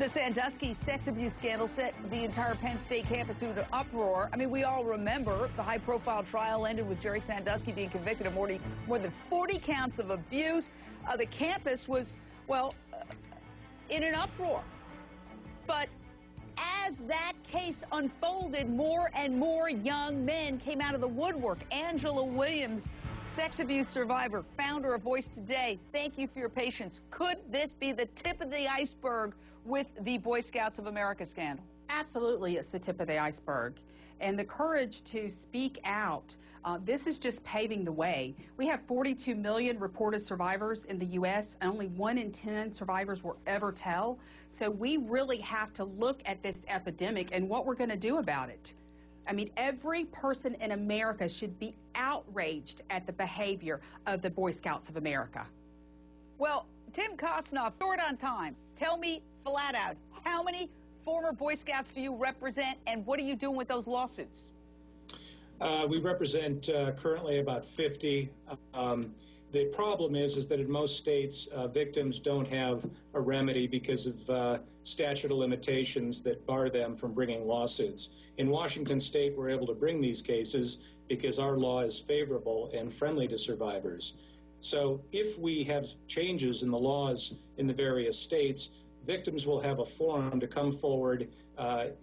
The Sandusky sex abuse scandal set the entire Penn State campus into uproar. I mean, we all remember the high-profile trial ended with Jerry Sandusky being convicted of more than 40 counts of abuse. The campus was, well, in an uproar. But as that case unfolded, more and more young men came out of the woodwork. Angela Williams, sex abuse survivor, founder of Voice Today, thank you for your patience. Could this be the tip of the iceberg with the Boy Scouts of America scandal? Absolutely, it's the tip of the iceberg. And the courage to speak out, this is just paving the way. We have 42 million reported survivors in the U.S., and only 1 in 10 survivors will ever tell. So we really have to look at this epidemic and what we're going to do about it. I mean, every person in America should be outraged at the behavior of the Boy Scouts of America. Well, Tim Kosnoff, short on time, tell me flat out, how many former Boy Scouts do you represent, and what are you doing with those lawsuits? We represent currently about 50. The problem is that in most states, victims don't have a remedy because of statute of limitations that bar them from bringing lawsuits. In Washington State, we're able to bring these cases because our law is favorable and friendly to survivors. So if we have changes in the laws in the various states, victims will have a forum to come forward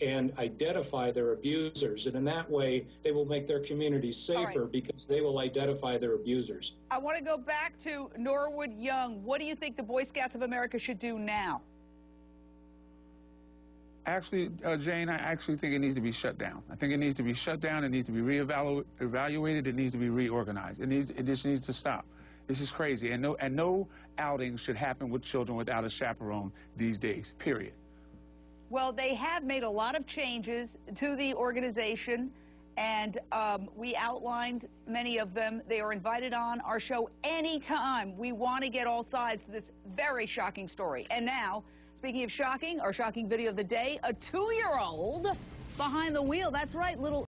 and identify their abusers. And in that way, they will make their communities safer because they will identify their abusers. I want to go back to Norwood Young. What do you think the Boy Scouts of America should do now? Actually, Jane, I actually think it needs to be shut down. I think it needs to be shut down. It needs to be reevaluated. It needs to be reorganized. It just needs to stop. This is crazy, and no outings should happen with children without a chaperone these days, period. Well, they have made a lot of changes to the organization, and we outlined many of them. They are invited on our show anytime. We want to get all sides to this very shocking story. And now, speaking of shocking, our shocking video of the day, a 2-year-old behind the wheel. That's right, little